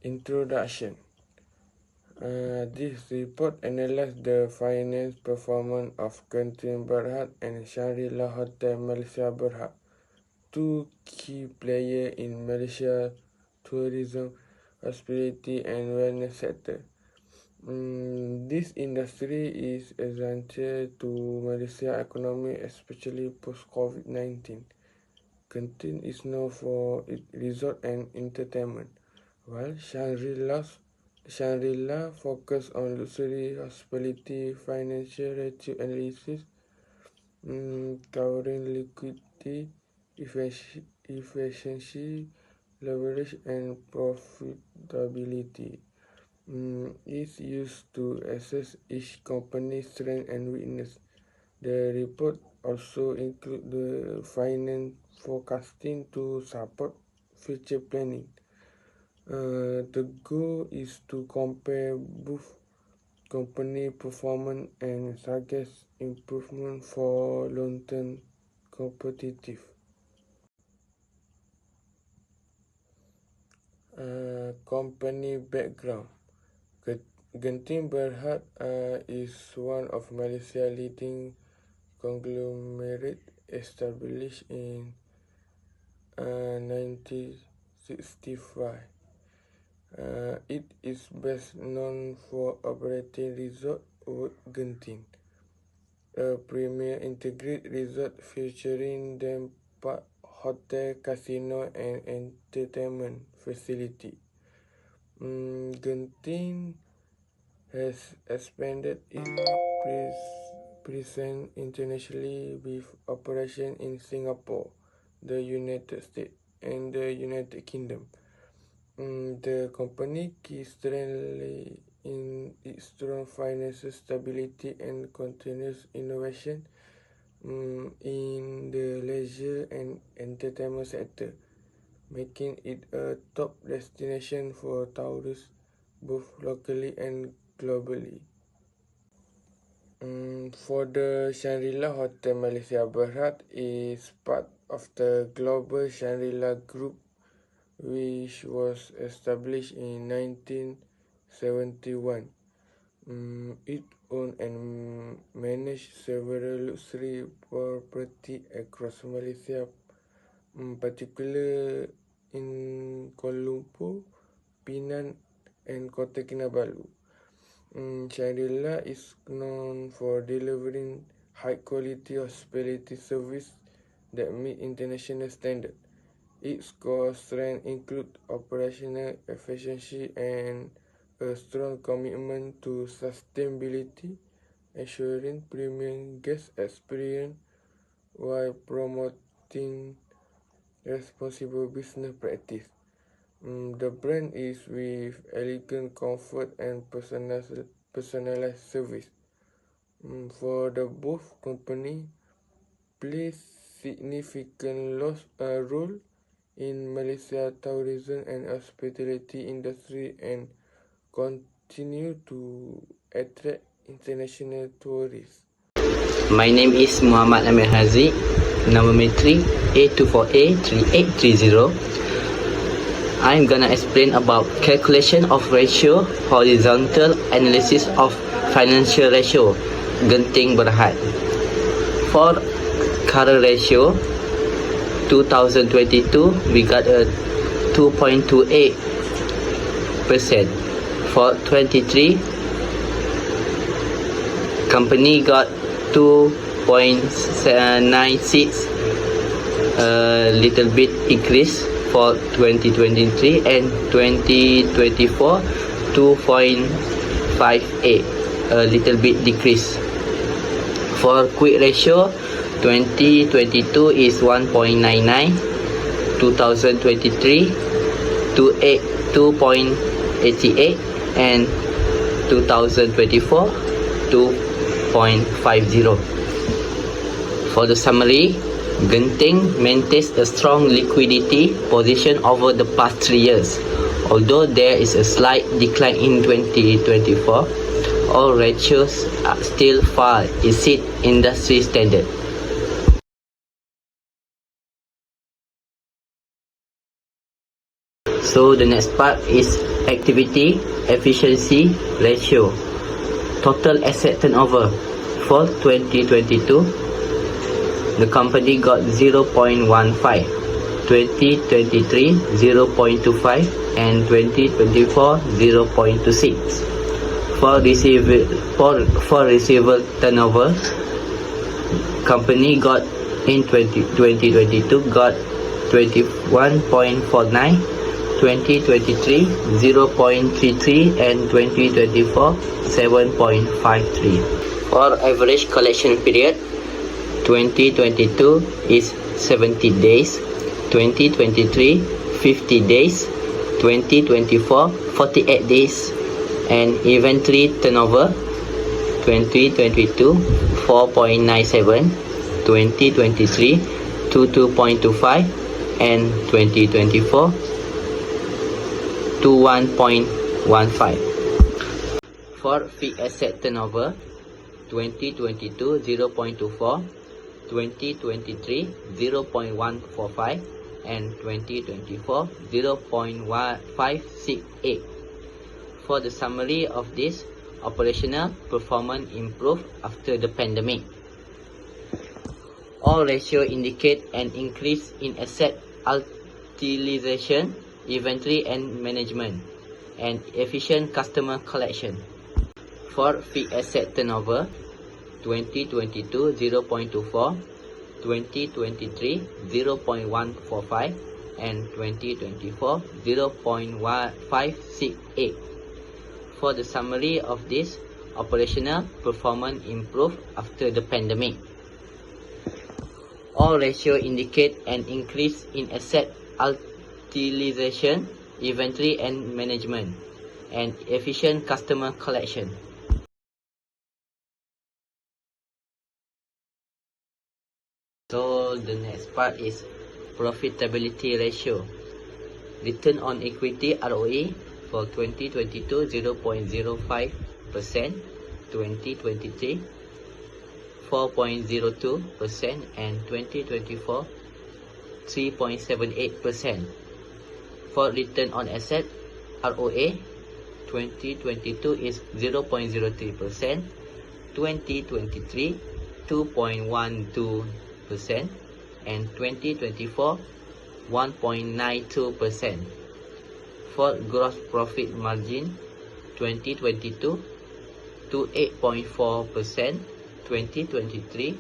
Introduction. This report analyzes the finance performance of Genting Berhad and Shangri-La Hotel Malaysia Berhad, two key players in Malaysia tourism, hospitality and wellness sector. This industry is essential to Malaysia's economy, especially post-COVID-19. Genting is known for its resort and entertainment, while Shangri-La focus on luxury, hospitality, financial ratio analysis, covering liquidity, efficiency, leverage, and profitability. Is used to assess each company's strength and weakness. The report also includes the finance forecasting to support future planning. The goal is to compare both company performance and suggest improvement for long-term competitive. Company background. Genting Berhad is one of Malaysia's leading conglomerate established in 1965. It is best known for operating Resort World Genting, a premier integrated resort featuring theme park, hotel, casino, and entertainment facility. Genting has expanded its presence internationally with operations in Singapore, the United States, and the United Kingdom. The company key strength in its strong financial stability and continuous innovation in the leisure and entertainment sector, making it a top destination for tourists both locally and globally. For the Shangri-La Hotel Malaysia Berhad is part of the global Shangri-La Group, which was established in 1971. It owned and managed several luxury properties across Malaysia, particularly in Kuala Lumpur, Penang, and Kota Kinabalu. Shangri-La is known for delivering high-quality hospitality service that meet international standards. Its core strengths include operational efficiency and a strong commitment to sustainability, ensuring premium guest experience while promoting responsible business practice. The brand is with elegant comfort and personalized service. For the both company plays significant role in Malaysia tourism and hospitality industry and continue to attract international tourists. My name is Muhammad Amir Haziq, number matric A24A3830. I'm gonna explain about calculation of ratio, horizontal analysis of financial ratio, Genting Berhad. For current ratio, 2022 we got a 2.28%. For 23, company got 2.96, a little bit increase for 2023, and 2024 2.58, a little bit decrease. For quick ratio, 2022 is 1.99, 2023 2.88, and 2024 2.50. For the summary, Genting maintains a strong liquidity position over the past 3 years. Although there is a slight decline in 2024, all ratios are still far exceed industry standard. So the next part is activity efficiency ratio. Total asset turnover for 2022, the company got 0.15, 2023 0.25, and 2024 0.26. For receivable turnover, company got in 2022 got 21.49, 2023 0.33, and 2024 7.53. For average collection period, 2022 is 70 days, 2023 50 days, 2024 48 days, and inventory turnover 2022 4.97, 2023 22.25, and 2024 21.15. For fixed asset turnover, 2022 0.24, 2023 0.145, and 2024 0.1568. For the summary of this, operational performance improved after the pandemic. All ratios indicate an increase in asset utilization, inventory and management, and efficient customer collection. For fixed asset turnover, 2022 0.24, 2023 0.145, and 2024 0.1568. For the summary of this, operational performance improved after the pandemic. All ratios indicate an increase in asset utilization, inventory and management, and efficient customer collection. So the next part is profitability ratio. Return on equity ROE for 2022 0.05%, 2023 4.02%, and 2024 3.78%. For return on asset ROA, 2022 is 0.03%, 2023 2.12%, and 2024 1.92%. For gross profit margin, 2022 to 8.4%, 2023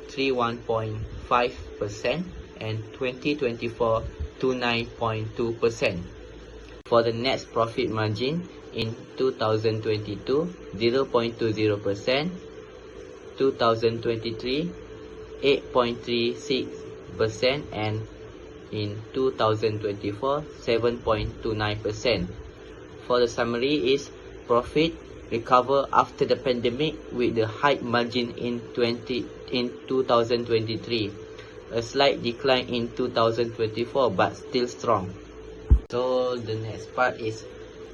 31.5%, and 2024 to 9.2%. For the net profit margin in 2022 0.20%, 2023 8.36%, and in 2024 7.29%. For the summary is profit recover after the pandemic with the high margin in 2023, a slight decline in 2024 but still strong. So the next part is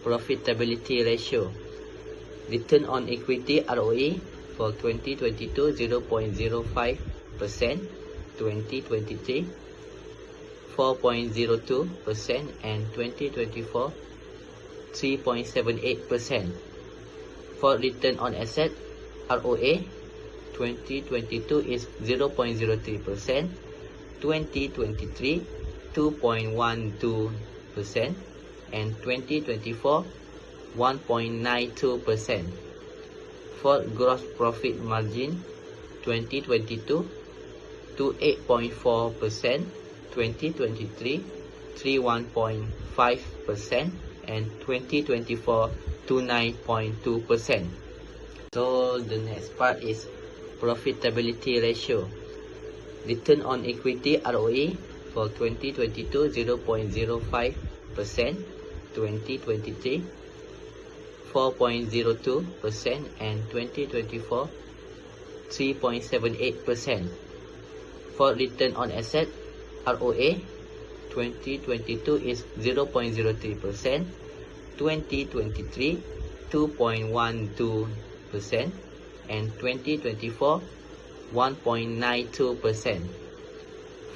profitability ratio. Return on equity ROE for 2022 0.05%, 2023 4.02%, and 2024 3.78%. For return on asset ROA, 2022 is 0.03%, 2023 2.12%, and 2024 1.92%. For gross profit margin, 2022 to 8.4%, 2023 31.5%, and 2024 to 9.2%. So the next part is profitability ratio. Return on equity ROE for 2022 0.05%, 2023 4.02%, and 2024 3.78%. For return on asset ROA, 2022 is 0.03%, 2023 2.12%, and 2024 1.92%.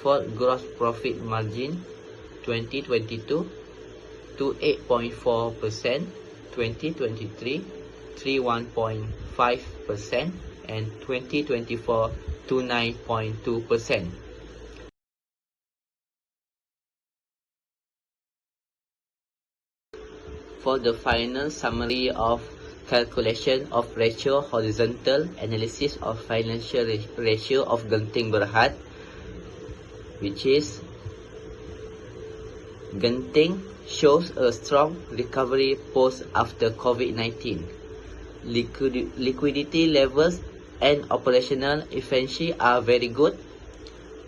For gross profit margin, 2022 to 8.4%, 2023 31.5%, and 2024 to 9.2%. For the final summary of calculation of ratio horizontal analysis of financial ratio of Genting Berhad, which is Genting shows a strong recovery post after COVID-19. Liquidity levels and operational efficiency are very good.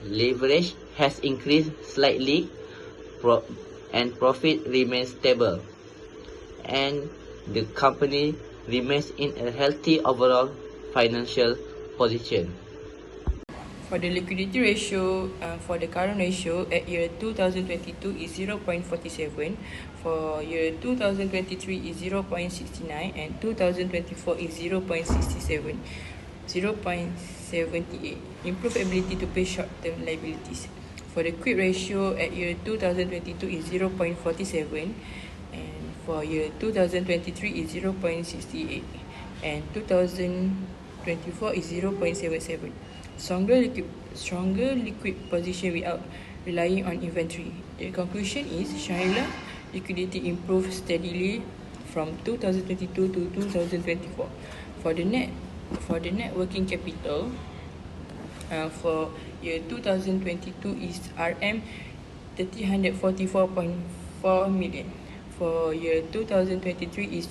Leverage has increased slightly and profit remains stable. And the company remains in a healthy overall financial position. For the liquidity ratio, for the current ratio at year 2022 is 0.47, for year 2023 is 0.69, and 2024 is 0.67, 0.78. Improved ability to pay short-term liabilities. For the quick ratio at year 2022 is 0.47, and for year 2023 is 0.68, and 2024 is 0.77. Stronger liquid position without relying on inventory. The conclusion is Shangri-La liquidity improved steadily from 2022 to 2024. For the net working capital, for year 2022 is RM 344.4 million. For year 2023 is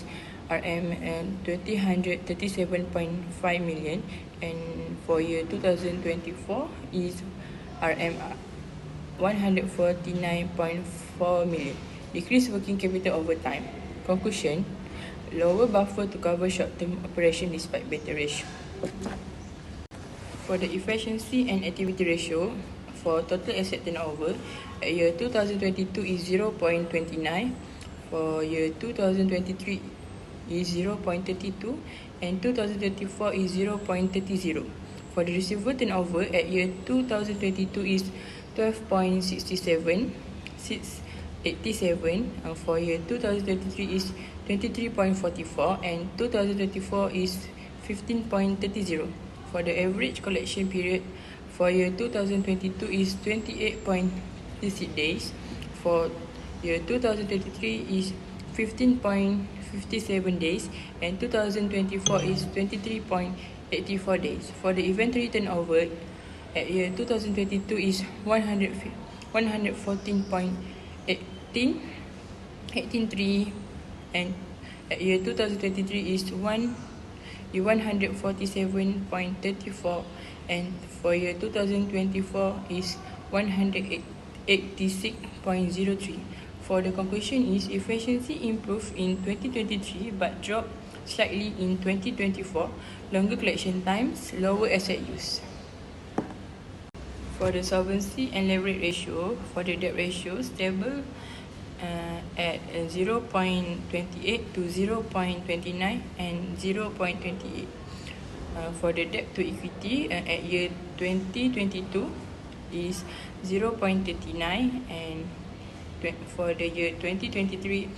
RM and 237.5 million, and for year 2024 is RM 149.4 million. Decreased working capital over time. Conclusion: lower buffer to cover short-term operation despite better ratio. For the efficiency and activity ratio, for total asset turnover, at year 2022 is 0.29, for year 2023 is 0.32, and 2024 is 0.30. For the receivable turnover at year 2022 is 12.67, 687, and for year 2023 is 23.44, and 2024 is 15.30. For the average collection period for year 2022 is 28.36 days, for year 2023 is 15.57 days, and 2024 is 23.84 days. For the inventory turnover at year 2022 is 114.183, and at year 2023 is 147.34, and for year 2024 is 186.03. For the conclusion is efficiency improved in 2023 but dropped slightly in 2024. Longer collection times, lower asset use. For the solvency and leverage ratio, for the debt ratio stable at 0.28 to 0.29 and 0.28. For the debt to equity at year 2022 is 0.39, and for the year 2023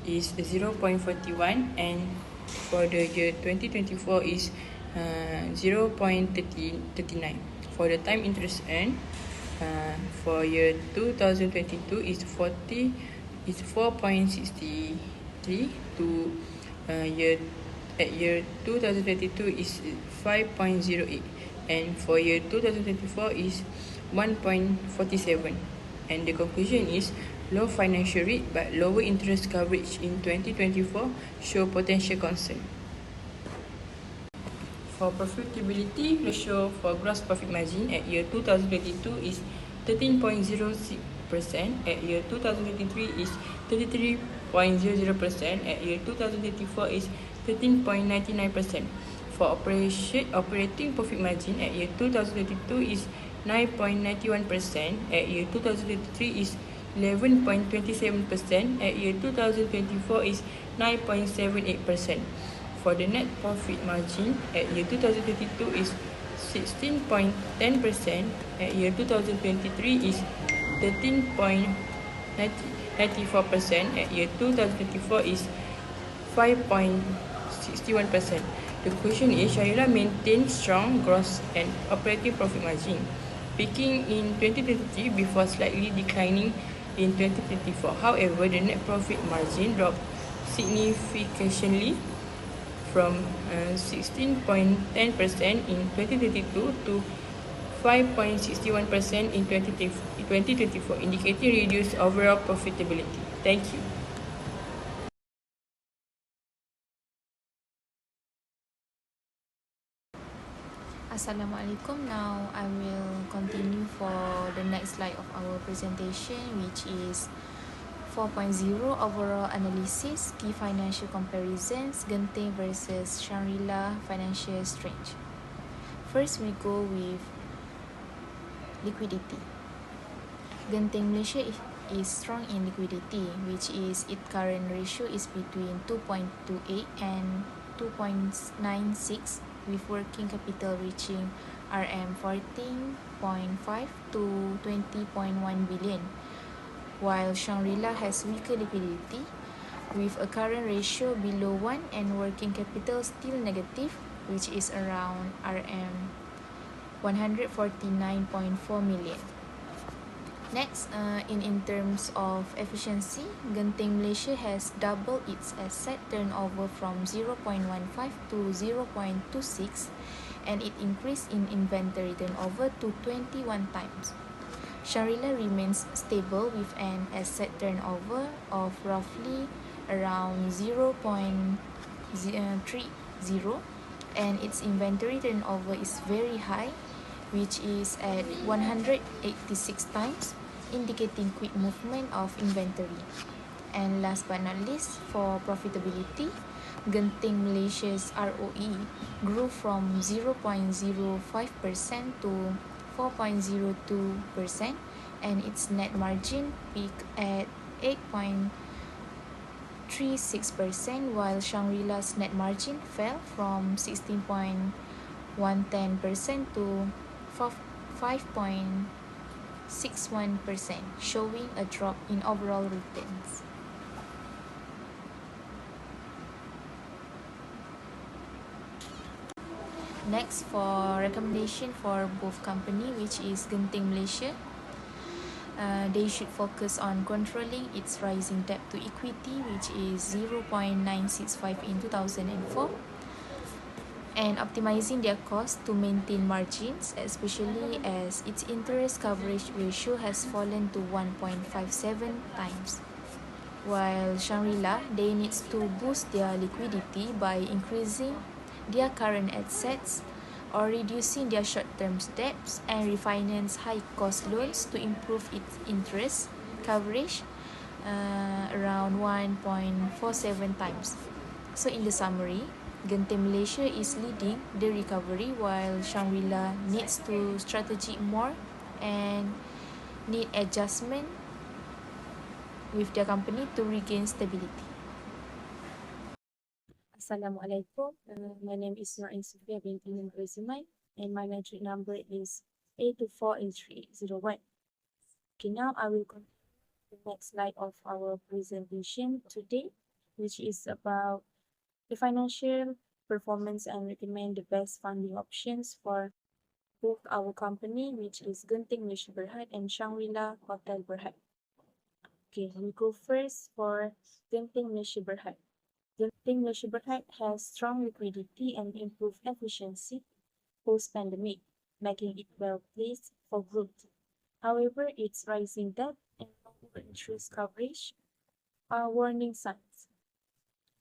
is 0.41, and for the year 2024 is 0.39. For the time interest earned, for year 2022 is 4.63 to year 2022 is 5.08, and for year 2024 is 1.47. And the conclusion is low financial rate but lower interest coverage in 2024 show potential concern. For profitability ratio for gross profit margin at year 2022 is 13.06%, at year 2023 is 33.00%, at year 2024 is 13.99%. For operating profit margin at year 2022 is 9.91%, at year 2023 is 11.27%, at year 2024 is 9.78%. For the net profit margin at year 2022 is 16.10%, at year 2023 is 13.90%, 94%. At year 2024 is 5.61%. The question is, Shangri-La maintained strong gross and operating profit margin, peaking in 2023 before slightly declining in 2024. However, the net profit margin dropped significantly from 16.10% in 2022 to 5.61% in 2024, indicating reduced overall profitability. Thank you. Assalamualaikum. Now I will continue for the next slide of our presentation, which is 4.0 overall analysis, key financial comparisons, Genting versus Shangri-La financial strength. First, we go with liquidity. Genting Malaysia is strong in liquidity, which is its current ratio is between 2.28 and 2.96, with working capital reaching RM 14.5 to 20.1 billion, while Shangri-La has weaker liquidity with a current ratio below 1 and working capital still negative, which is around RM 149.4 million. Next, in terms of efficiency, Genting Malaysia has doubled its asset turnover from 0.15 to 0.26, and it increased in inventory turnover to 21 times. Shangri-La remains stable with an asset turnover of roughly around 0.30, and its inventory turnover is very high, which is at 186 times, indicating quick movement of inventory. And last but not least, for profitability, Genting Malaysia's ROE grew from 0.05% to 4.02%, and its net margin peaked at 8.36%, while Shangri-La's net margin fell from 16.110% to 5.61%, showing a drop in overall returns. Next, for recommendation for both company, which is Genting Malaysia, they should focus on controlling its rising debt to equity, which is 0.965 in 2004, and optimizing their cost to maintain margins, especially as its interest coverage ratio has fallen to 1.57 times. While Shangri-La, they need to boost their liquidity by increasing their current assets or reducing their short-term debts and refinance high-cost loans to improve its interest coverage around 1.47 times. So in the summary, Genting Malaysia is leading the recovery, while Shangri-La needs to strategize more and need adjustment with their company to regain stability. Assalamualaikum. My name is Norin Sufia binti Razimai, and my metric number is 8248301. Okay, now I will continue the next slide of our presentation today, which is about the financial performance and recommend the best funding options for both our company, which is Genting Malaysia Berhad and Shangri-La Hotel Berhad. Okay, we go first for Genting Malaysia Berhad. Genting Malaysia Berhad has strong liquidity and improved efficiency post-pandemic, making it well-placed for growth. However, its rising debt and lower interest coverage are warning signs.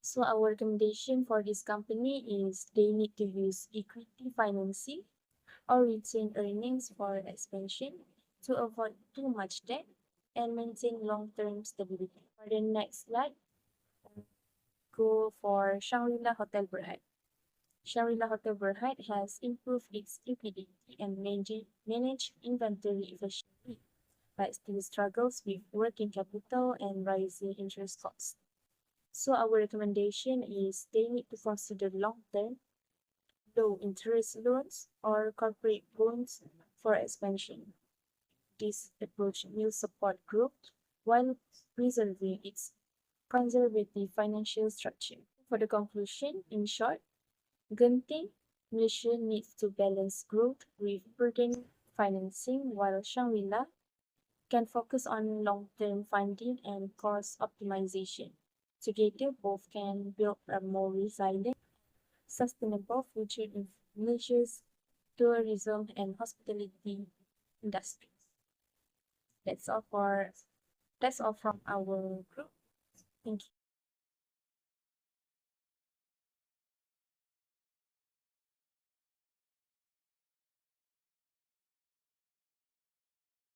So our recommendation for this company is they need to use equity financing or retain earnings for expansion to avoid too much debt and maintain long-term stability. For the next slide, go for Shangri-La Hotel Berhad. Shangri-La Hotel Berhad has improved its liquidity and managed inventory efficiently, but still struggles with working capital and rising interest costs. So our recommendation is they need to consider long-term, low-interest loans or corporate bonds for expansion. This approach will support growth while preserving its conservative financial structure. For the conclusion, in short, Genting, Malaysia needs to balance growth with prudent financing while Shangri-La can focus on long-term funding and cost optimization. Together, both can build a more resilient, sustainable future in Malaysia's tourism and hospitality industry. That's all for that's all from our group. Thank you.